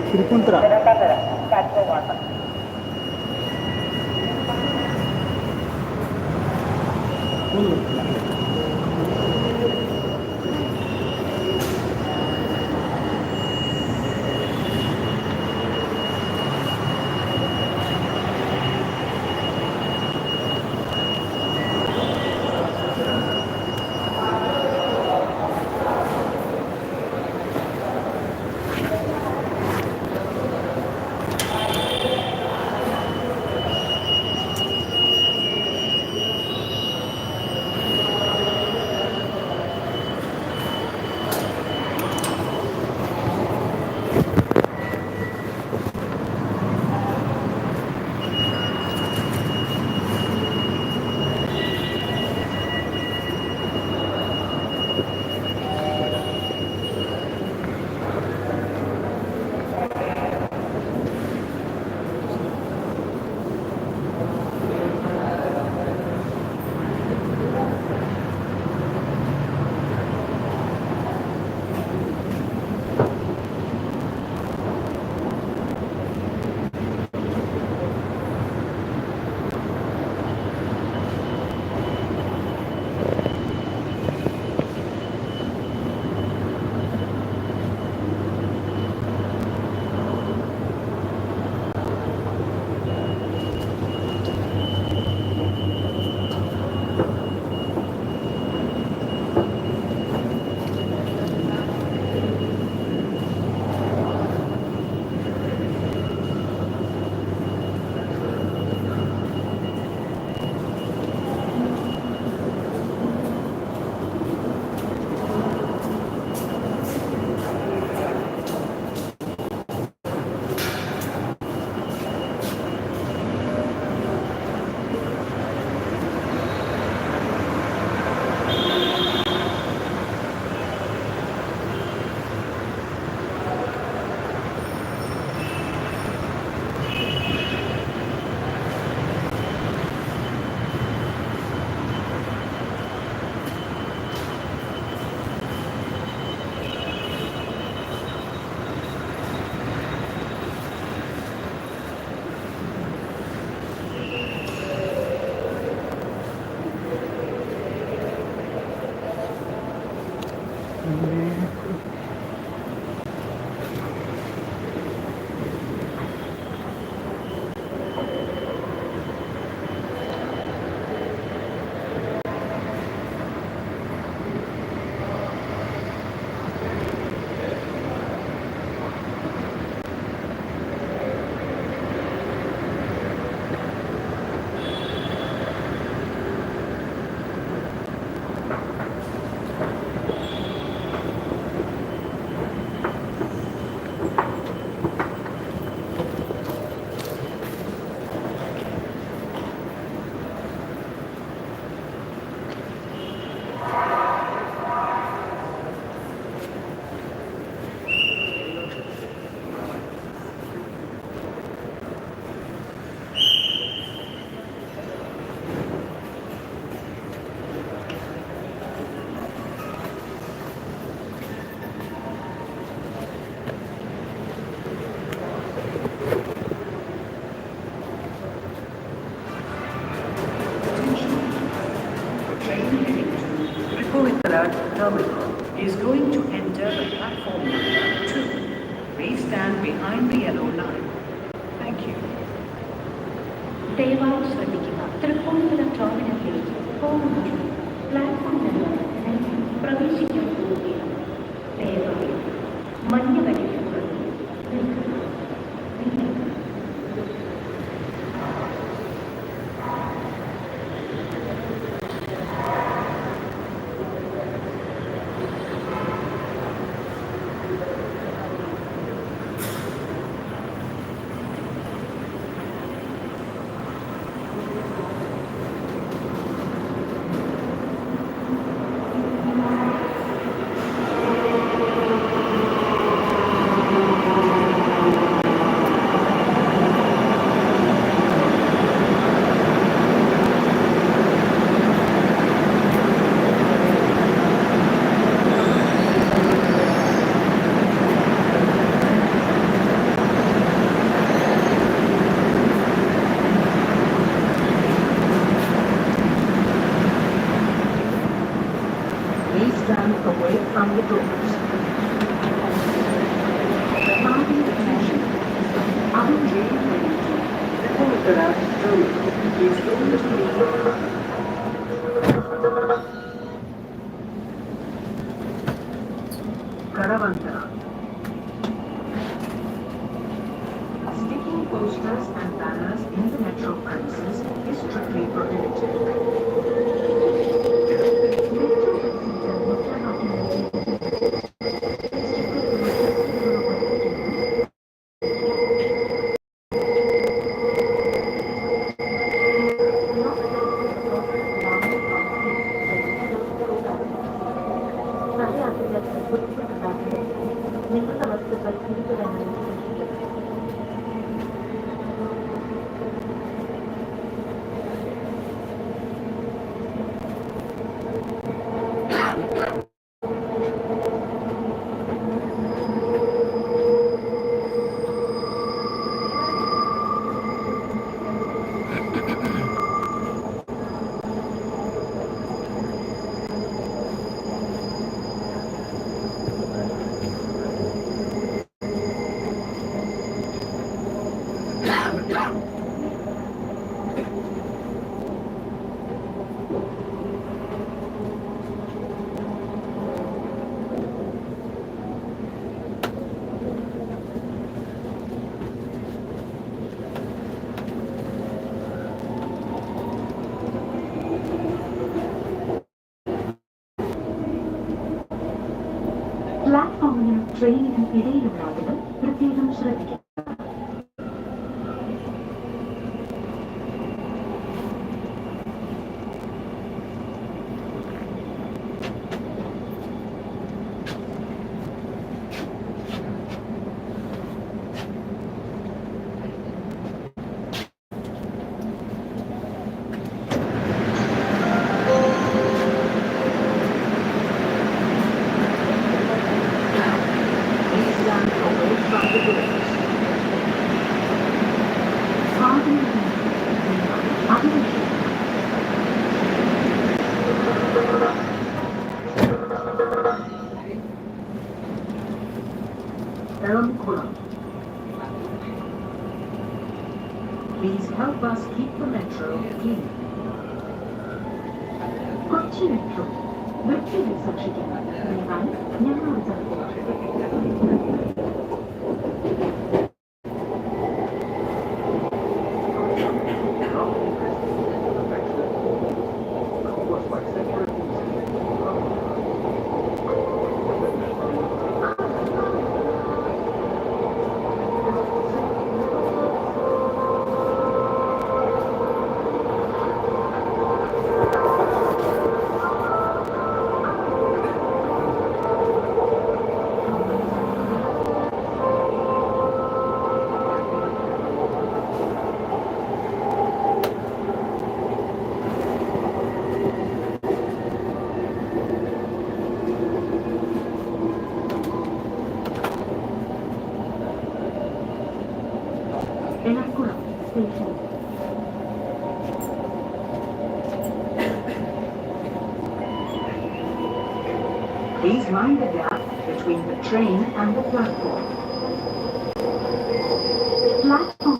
തിരുപ്പൂണിത്തുറ. terminal is going to enter the platform number 2. Please stand behind the yellow line. Thank you. ദയവായി ശ്രദ്ധിക്കുക. തൃപ്പൂണിത്തുറ ടെർമിനലിലേക്ക് പോകുന്നത് platform number 2 പ്രവേശിക്കാൻ പോവുകയാണ്. ദയവായി മഞ്ഞ വരയ്ക്ക് പുറത്ത് നിൽക്കുക. is going to be Karavantara. Sticking posters and banners in the metro premises is strictly prohibited. നിങ്ങളുടെ വസ്തുക്കൾ തിരിച്ചുതന്നെ പ്ലാറ്റ്ഫോമിനും ട്രെയിനിനും ഇടയിലുള്ള ആളുകൾ പ്രത്യേകം ശ്രദ്ധിക്കുക. Please help us keep the metro clean. Kochi metro വൃത്തിയിൽ സൂക്ഷിക്കണം. ദയവായി ഞങ്ങളോട് സഹകരിക്കുക. എളക്കുളം station. Please mind the gap between the train and the platform. Platform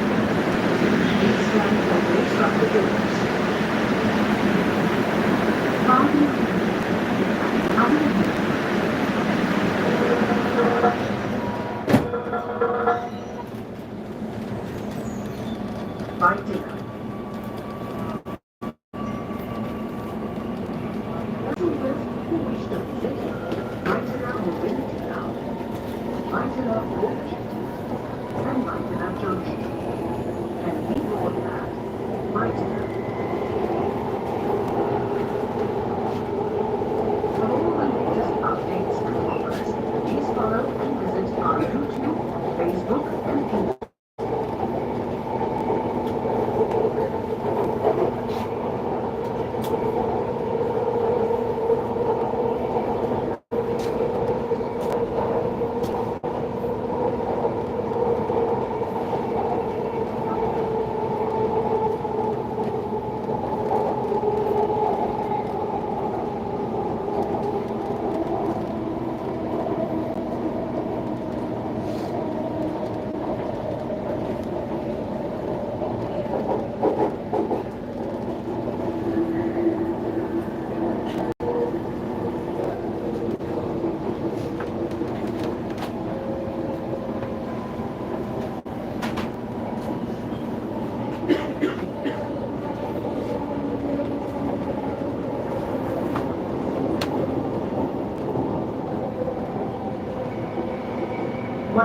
Please stand away from the doors. By dinner. Passengers who wish to visit Vaitala Mobility Town, Vaitala Port, and Vaitala Junction, and beyond that, Vaitala. For all the latest updates and offers, please follow and visit our YouTube, Facebook, and Instagram.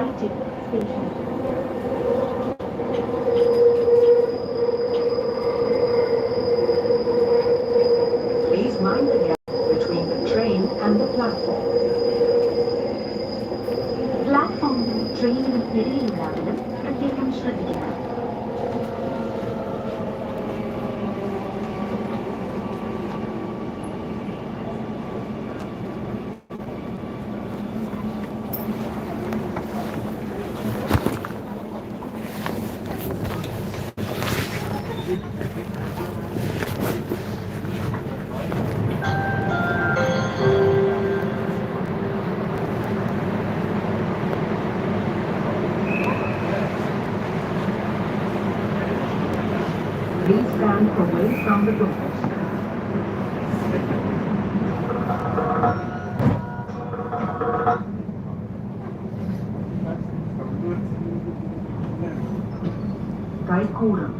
waiting station. Please mind the gap between the train and the platform. പ്ലാറ്റ്ഫോമിനും ട്രെയിനിനും ഇടയിലുള്ളവരും പ്രത്യേകം ശ്രദ്ധിക്കണം. Please stand away from the doors. Kaikoram.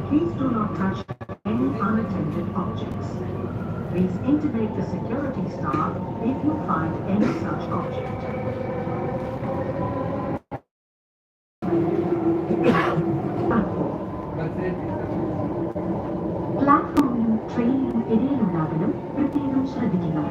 Please do not touch any unattended objects. Please intimate the security staff if you find any such object. പ്ലാറ്റ്ഫോമിനും ട്രെയിനിനും ഇടയിലുള്ളവരും പ്രത്യേകം ശ്രദ്ധിക്കണം.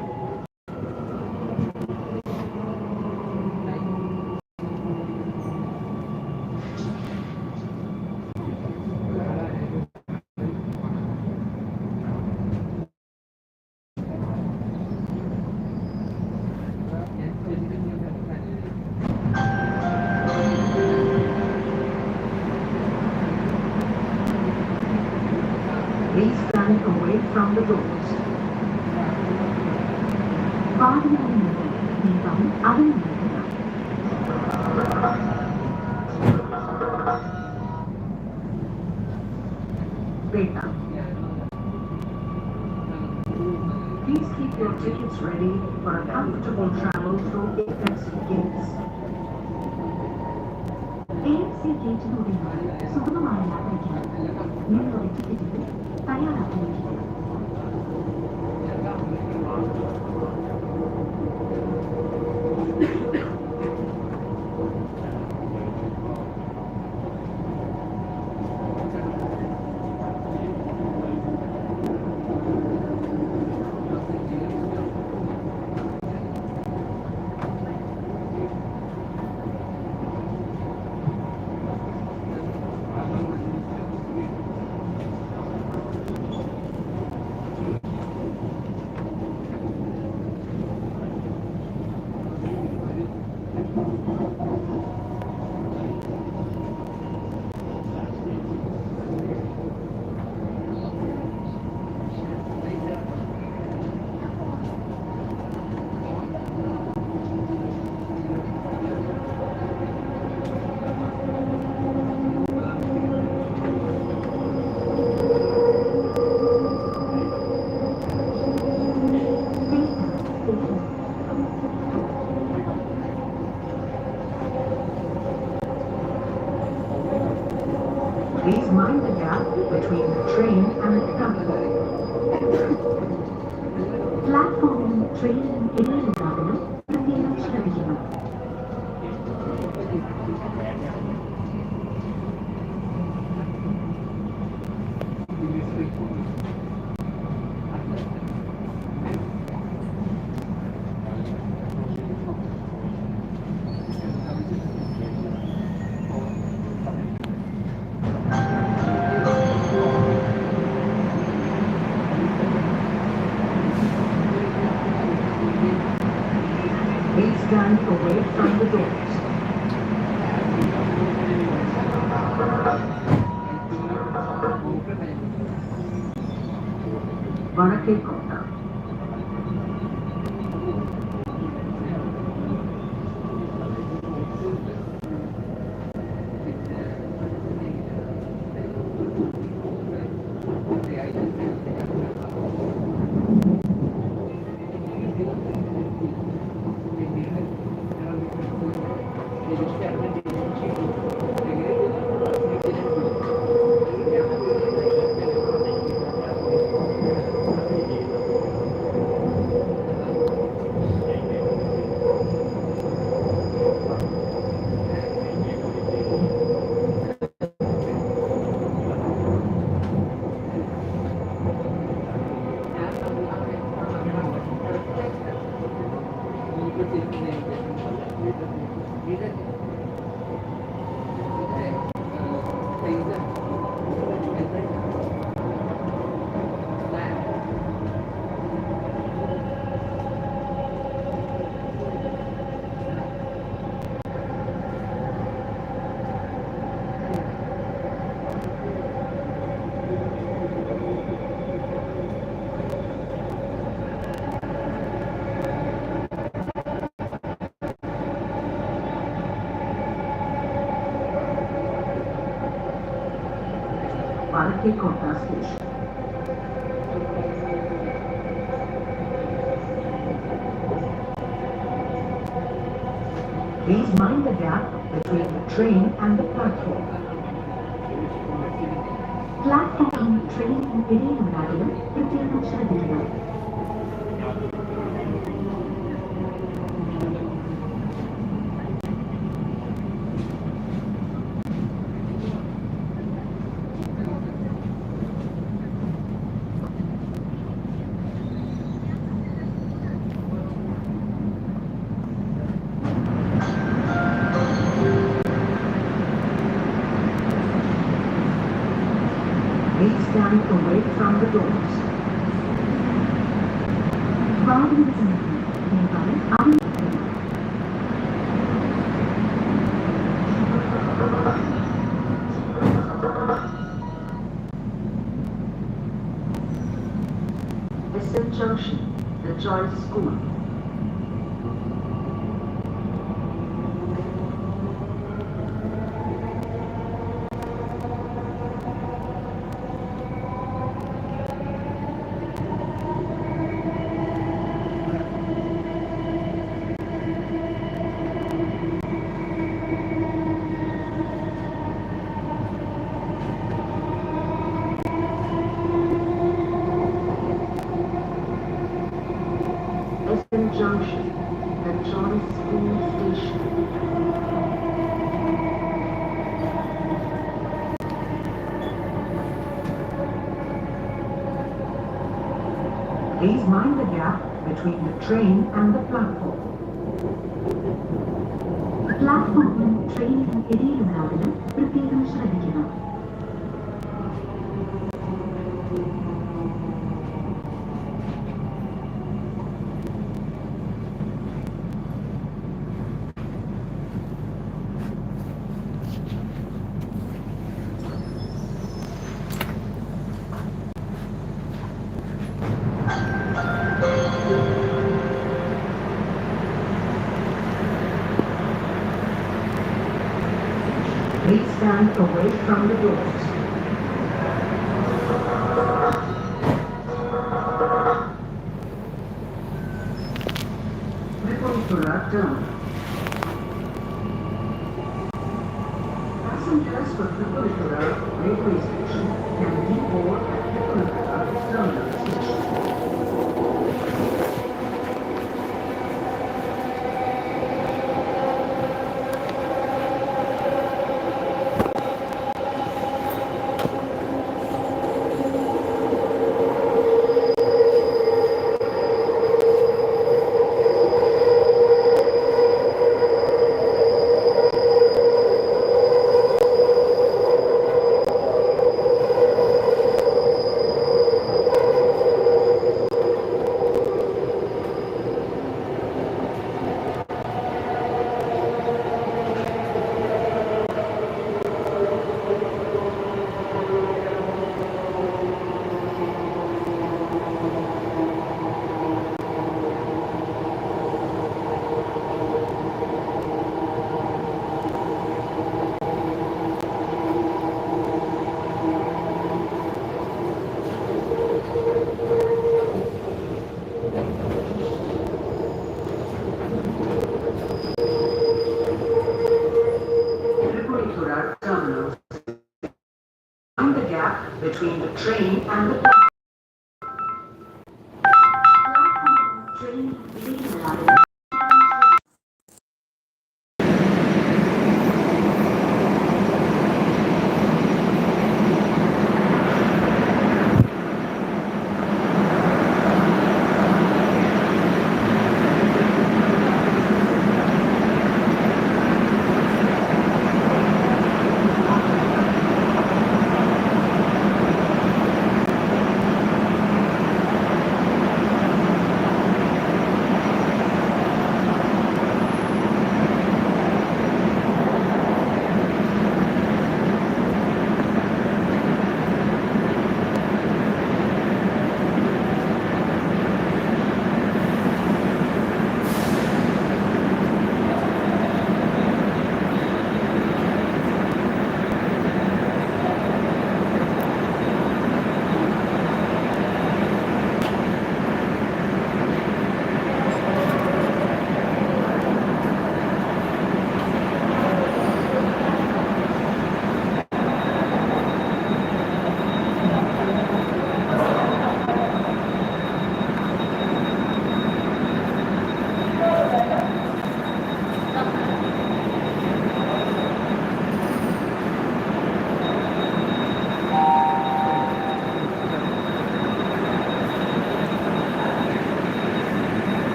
Please stand away from the doors. വാതിലുകളിൽ നിന്ന് ദീപം അകന്നിരിക്കുക. Beta. Please keep your tickets ready for a comfortable travel through AFC gates. AFC ഗേറ്റിലൂടെയുള്ള സുഗമമായ യാത്രയ്ക്ക് നിങ്ങളുടെ ടിക്കറ്റുകൾ തയ്യാറാക്കിയിരിക്കുക. Please mind the gap between the train and the platform. പ്ലാറ്റ്ഫോമിനും ട്രെയിനിനും ഇടയിലുള്ളവരും പ്രത്യേകം ശ്രദ്ധിക്കണം. Please stand away from the doors. Varakekota. Varakkota Station. Please mind the gap between the train and the platform. പ്ലാറ്റ്ഫോമിനും ട്രെയിനിനും ഇടയിലുണ്ടാകലും പ്രത്യേകം ശ്രദ്ധിക്കണം. Please stand away from the doors. വാതിലുകൾക്ക് മുന്നിൽ ദയവായി അറിയിക്കണം. SM Junction, the Choice School. SM Junction, the Choice School Station. Please mind the gap between the train and the platform. പ്ലാറ്റ്ഫോമിനും ട്രെയിനിനും ഇടയിലുണ്ടാകലും പ്രത്യേകം ശ്രദ്ധിക്കണം. Please stand away from the doors. Tripura Terminal. Passengers for Tripura Railway Station can deboard at Tripura Terminal Station. Between the train and the പ്ലാറ്റ്ഫോമിനും ട്രെയിനിനും ഇടയിലുണ്ടാകലും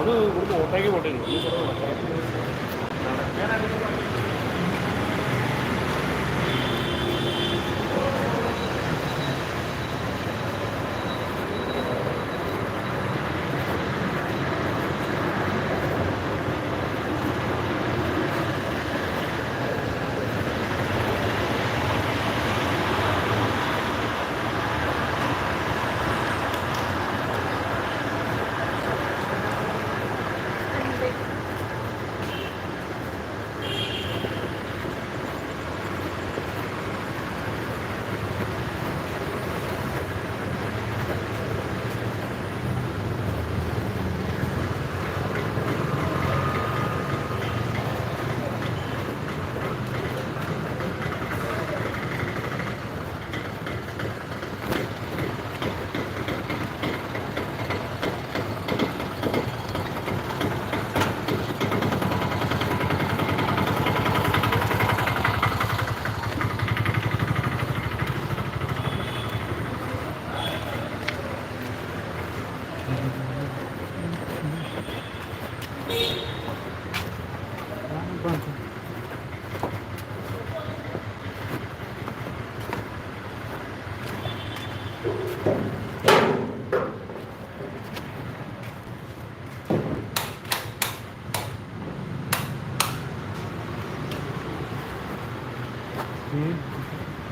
അത് ഇവിടുന്ന് ഓട്ടോയ്ക്ക് പോയിട്ടുണ്ട് ഈ സ്ഥലം നടക്കാനായിട്ട്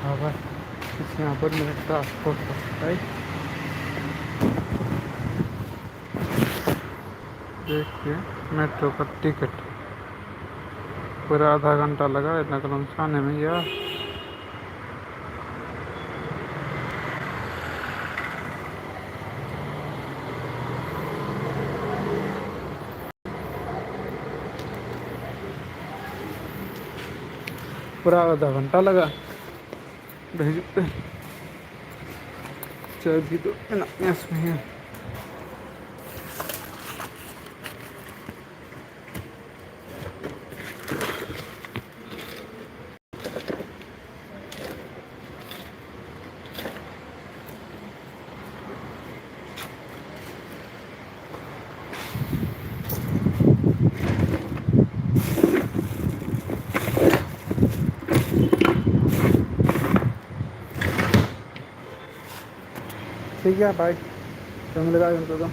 आवाज यहाँ पर मेरा ट्रांसपोर्ट होता है। देखिए मेट्रो का टिकट पूरा आधा घंटा लगा इतना कदम आने में यार। पूरा आधा घंटा लगा भेजते चाबी तो इसमें है। ठीक है भाई, तो मिलेगा तो